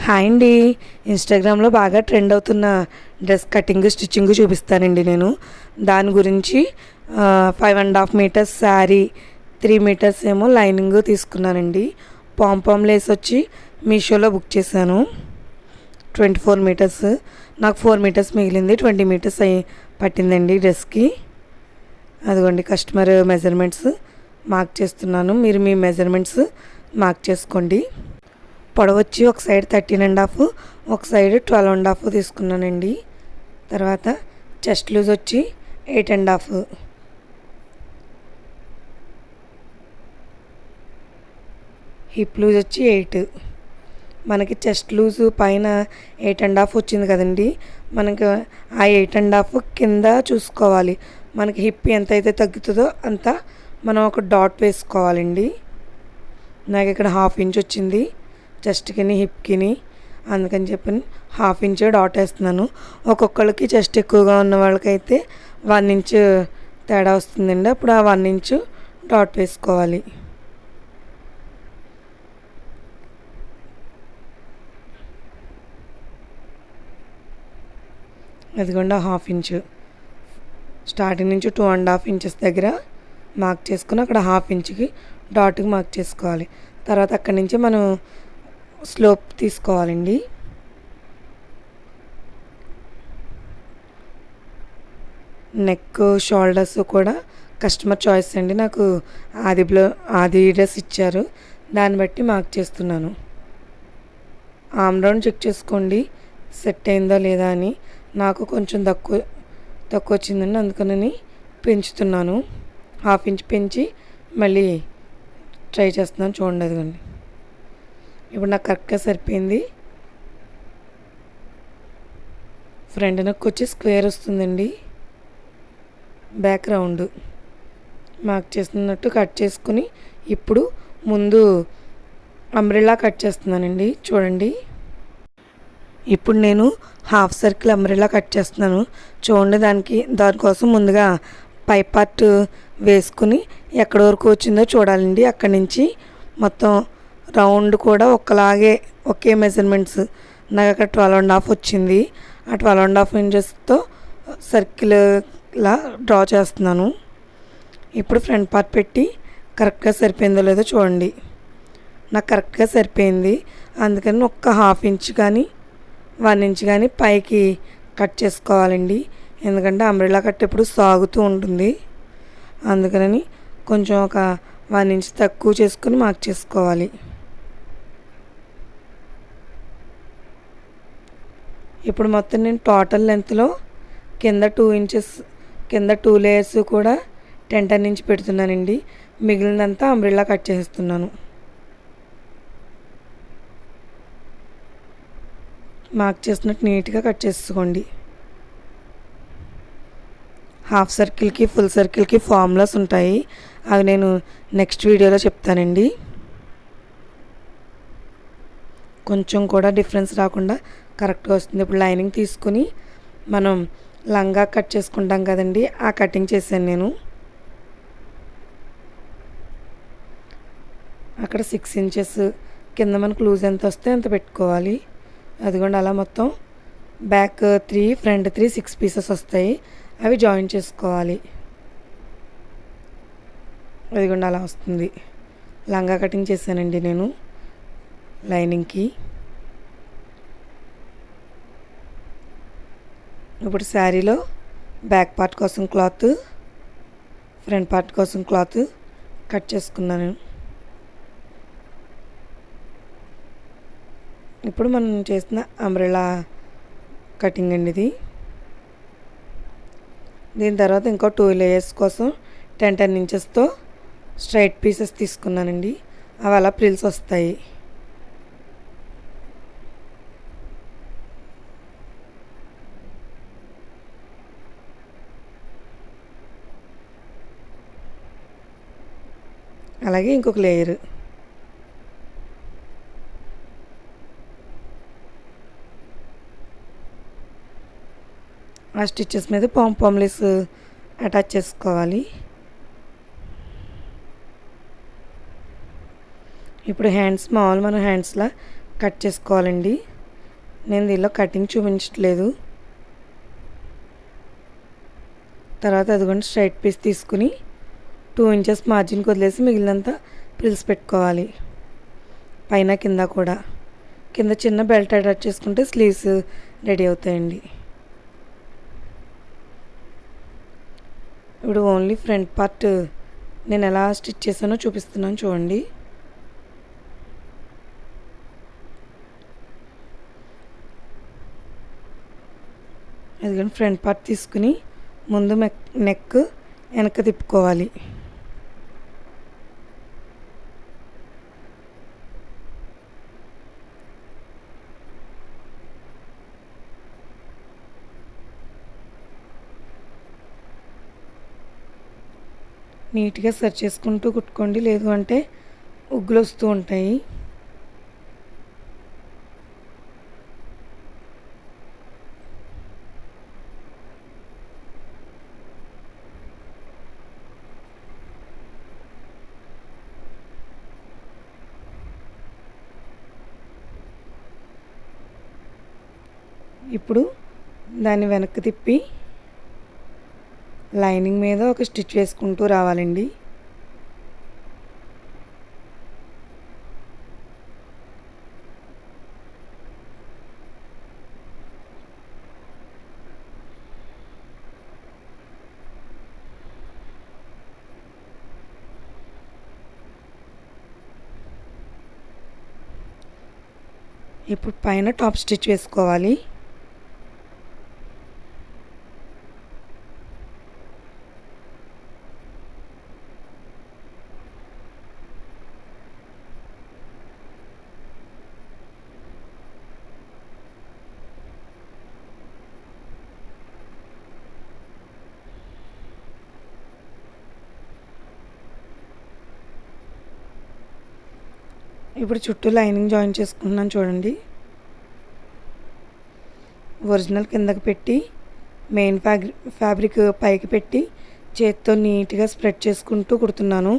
Hi అండి. ఇన్స్టాగ్రామ్లో బాగా ట్రెండ్ అవుతున్న డ్రెస్ కటింగ్ స్టిచ్చింగ్ చూపిస్తానండి నేను. దాని గురించి 5.5 మీటర్స్ శారీ, 3 మీటర్స్ ఏమో లైనింగ్ తీసుకున్నానండి. పాంపామ్ లేస్ వచ్చి మీషోలో బుక్ చేశాను. 24 మీటర్స్, నాకు 4 మీటర్స్ మిగిలింది. 20 మీటర్స్ పట్టిందండి డ్రెస్కి. అదిగోండి కస్టమర్ మెజర్మెంట్స్ మార్క్ చేస్తున్నాను. మీరు మీ మెజర్మెంట్స్ మార్క్ చేసుకోండి. పొడవు వచ్చి ఒక సైడ్ 13.5, ఒక సైడ్ 12.5 తీసుకున్నానండి. తర్వాత చెస్ట్ లూజ్ వచ్చి 8.5, హిప్ లూజ్ వచ్చి 8. మనకి చెస్ట్ లూజ్ పైన 8.5 వచ్చింది కదండి, మనకి ఆ 8.5 కింద చూసుకోవాలి. మనకి హిప్ ఎంతైతే తగ్గుతుందో అంత మనం ఒక డాట్ వేసుకోవాలండి. నాకు ఇక్కడ 1/2 ఇంచ్ వచ్చింది చెస్ట్కి హిప్కి, అందుకని చెప్పి 1/2 ఇంచ్ డాట్ వేస్తున్నాను. ఒక్కొక్కరికి చెస్ట్ ఎక్కువగా ఉన్న వాళ్ళకైతే 1 ఇంచ్ తేడా వస్తుందండి. అప్పుడు ఆ 1 ఇంచ్ డాట్ వేసుకోవాలి. అదిగోండి 1/2 ఇంచ్ స్టార్టింగ్ నుంచి 2.5 ఇంచెస్ దగ్గర మార్క్ చేసుకుని అక్కడ 1/2 ఇంచ్కి డాట్కి మార్క్ చేసుకోవాలి. తర్వాత అక్కడి నుంచి మనం స్లోప్ తీసుకోవాలండి. నెక్, షోల్డర్స్ కూడా కస్టమర్ చాయిస్ అండి. నాకు ఆది డ్రెస్ ఇచ్చారు, దాన్ని బట్టి మార్క్ చేస్తున్నాను. ఆమ్ రౌండ్ చెక్ చేసుకోండి సెట్ అయిందో లేదా అని. నాకు కొంచెం తక్కువ వచ్చిందండి, అందుకని పెంచుతున్నాను. 1/2 ఇంచ్ పెంచి మళ్ళీ ట్రై చేస్తున్నాను. చూడండి అదిగోండి, ఇప్పుడు నాకు కరెక్ట్గా సరిపోయింది. ఫ్రంట్ నెక్ వచ్చి స్క్వేర్ వస్తుందండి. బ్యాక్ రౌండ్ మార్క్ చేస్తున్నట్టు కట్ చేసుకుని ఇప్పుడు ముందు అంబ్రెల్లా కట్ చేస్తున్నానండి. చూడండి, ఇప్పుడు నేను హాఫ్ సర్కిల్ అంబ్రెల్లా కట్ చేస్తున్నాను. చూడండి, దానికోసం ముందుగా పై పార్ట్ వేసుకుని ఎక్కడి వరకు వచ్చిందో చూడాలండి. అక్కడి నుంచి మొత్తం రౌండ్ కూడా ఒకే మెజర్మెంట్స్. నాకు అక్కడ 12.5 వచ్చింది. ఆ 12.5 ఇంచెస్తో సర్కిల్లా డ్రా చేస్తున్నాను. ఇప్పుడు ఫ్రంట్ పార్ట్ పెట్టి కరెక్ట్గా సరిపోయిందో లేదో చూడండి. నాకు కరెక్ట్గా సరిపోయింది. అందుకని ఒక్క 1/2 ఇంచ్ కానీ 1 ఇంచ్ కానీ పైకి కట్ చేసుకోవాలండి. ఎందుకంటే అంబ్రెల్లా కట్ ఎప్పుడు సాగుతూ ఉంటుంది. అందుకని కొంచెం ఒక 1 ఇంచ్ తక్కువ చేసుకుని మార్క్ చేసుకోవాలి. ఇప్పుడు మొత్తం నేను టోటల్ లెంత్లో కింద 2 ఇంచెస్, కింద 2 లేయర్స్ కూడా 10 ఇంచ్ పెడుతున్నానండి. మిగిలినంతా అంబ్రెల్లా కట్ చేస్తున్నాను. మార్క్ చేసినట్టు నీట్గా కట్ చేసుకోండి. హాఫ్ సర్కిల్కి, ఫుల్ సర్కిల్కి ఫార్ములాస్ ఉంటాయి, అవి నేను నెక్స్ట్ వీడియోలో చెప్తానండి. కొంచెం కూడా డిఫరెన్స్ రాకుండా కరెక్ట్గా వస్తుంది. ఇప్పుడు లైనింగ్ తీసుకుని మనం లంగా కట్ చేసుకుంటాం కదండి, ఆ కటింగ్ చేశాను నేను. అక్కడ 6 ఇంచెస్ కింద మనకు లూజ్ ఎంత వస్తే అంత పెట్టుకోవాలి. అదిగోండి, అలా మొత్తం బ్యాక్ 3, ఫ్రంట్ 3, 6 పీసెస్ వస్తాయి. అవి జాయిన్ చేసుకోవాలి. అదిగోండి, అలా వస్తుంది. లంగా కటింగ్ చేశానండి నేను లైనింగ్కి. ఇప్పుడు శారీలో బ్యాక్ పార్ట్ కోసం క్లాత్, ఫ్రంట్ పార్ట్ కోసం క్లాత్ కట్ చేసుకున్నాను. ఇప్పుడు మనం చేసిన అంబ్రెల్లా కటింగ్ అండి ఇది. దీని తర్వాత ఇంకో 2 లేయర్స్ కోసం 10 ఇంచెస్తో స్ట్రైట్ పీసెస్ తీసుకున్నానండి. అవి అలా ప్రిల్స్ వస్తాయి. అలాగే ఇంకొక లేయర్. ఆ స్టిచ్చెస్ మీద పాంపామ్ లేస్ అటాచ్ చేసుకోవాలి. ఇప్పుడు హ్యాండ్స్ మామూలు మనం హ్యాండ్స్లా కట్ చేసుకోవాలండి. నేను దీనిలో కటింగ్ చూపించట్లేదు. తర్వాత అదిగోండి స్ట్రైట్ పీస్ తీసుకుని 2 ఇంచెస్ మార్జిన్కి వదిలేసి మిగిలినంతా ప్రిల్స్ పెట్టుకోవాలి. పైన కింద కూడా. కింద చిన్న బెల్ట్ అటాచ్ చేసుకుంటే స్లీవ్స్ రెడీ అవుతాయండి. ఇప్పుడు ఓన్లీ ఫ్రంట్ పార్ట్ నేను ఎలా స్టిచ్ చేశానో చూపిస్తున్నాను చూడండి. అదిగోండి ఫ్రంట్ పార్ట్ తీసుకుని ముందు నెక్ వెనక్కి తిప్పుకోవాలి. నీట్గా సర్చ్ చేసుకుంటూ కుట్టుకోండి, లేదు అంటే ఉగ్గులు వస్తూ ఉంటాయి. ఇప్పుడు దాన్ని వెనక్కి తిప్పి లైనింగ్ మీద ఒక స్టిచ్ వేసుకుంటూ రావాలండి. ఇప్పుడు పైన టాప్ స్టిచ్ వేసుకోవాలి. ఇప్పుడు చుట్టూ లైనింగ్ జాయిన్ చేసుకుంటున్నాను చూడండి. ఒరిజినల్ కిందకి పెట్టి మెయిన్ ఫ్యాబ్రిక్ పైకి పెట్టి చేత్తో నీట్గా స్ప్రెడ్ చేసుకుంటూ కుడుతున్నాను.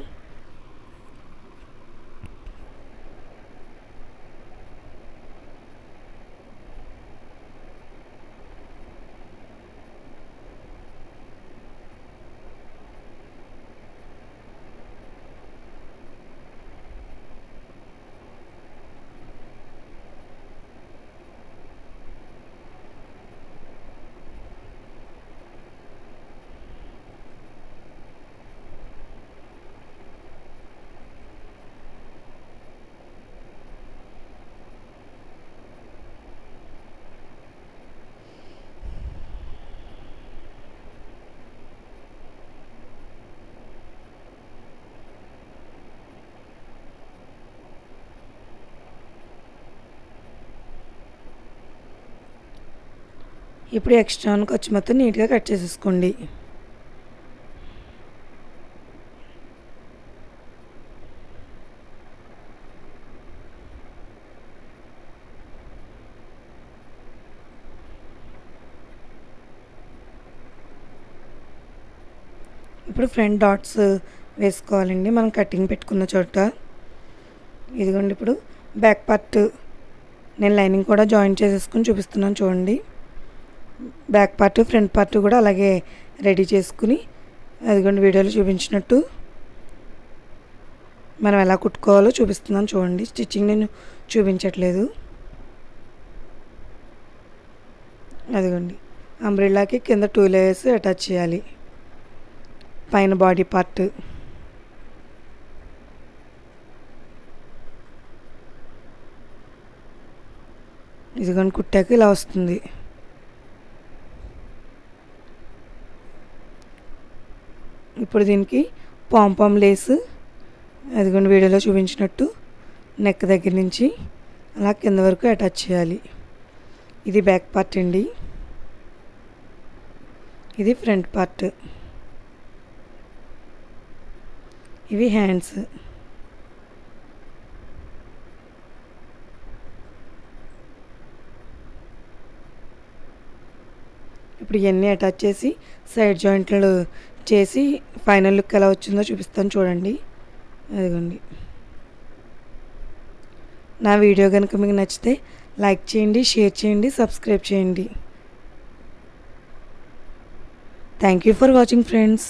ఇప్పుడు ఎక్స్ట్రా ఖర్చు మొత్తం నీట్గా కట్ చేసేసుకోండి. ఇప్పుడు ఫ్రంట్ డాట్స్ వేసుకోవాలండి మనం కటింగ్ పెట్టుకున్న చోట. ఇదిగోండి ఇప్పుడు బ్యాక్ పార్ట్ నేను లైనింగ్ కూడా జాయిన్ చేసేసుకుని చూపిస్తున్నాను చూడండి. బ్యాక్ పార్ట్ ఫ్రంట్ పార్ట్ కూడా అలాగే రెడీ చేసుకుని అదిగోండి వీడియోలో చూపించినట్టు మనం ఎలా కుట్టుకోవాలో చూపిస్తున్నాను చూడండి. స్టిచ్చింగ్ నేను చూపించట్లేదు. అదిగోండి అంబ్రెల్లాకి కింద 2 లేయర్స్ అటాచ్ చేయాలి. పైన బాడీ పార్ట్ ఇదిగోండి కుట్టాక ఇలా వస్తుంది. ఇప్పుడు దీనికి పాంపామ్ లేస్ అదిగోండి వీడియోలో చూపించినట్టు నెక్ దగ్గర నుంచి అలా కింద వరకు అటాచ్ చేయాలి. ఇది బ్యాక్ పార్ట్ అండి, ఇది ఫ్రంట్ పార్ట్, ఇవి హ్యాండ్స్. ఇప్పుడు ఇవన్నీ అటాచ్ చేసి సైడ్ జాయింట్లు చేసి ఫైనల్ లుక్ ఎలా వచ్చిందో చూపిస్తాను చూడండి. అదిగోండి నా వీడియో కనుక మీకు నచ్చితే లైక్ చేయండి, షేర్ చేయండి, సబ్స్క్రైబ్ చేయండి. Thank you for watching friends.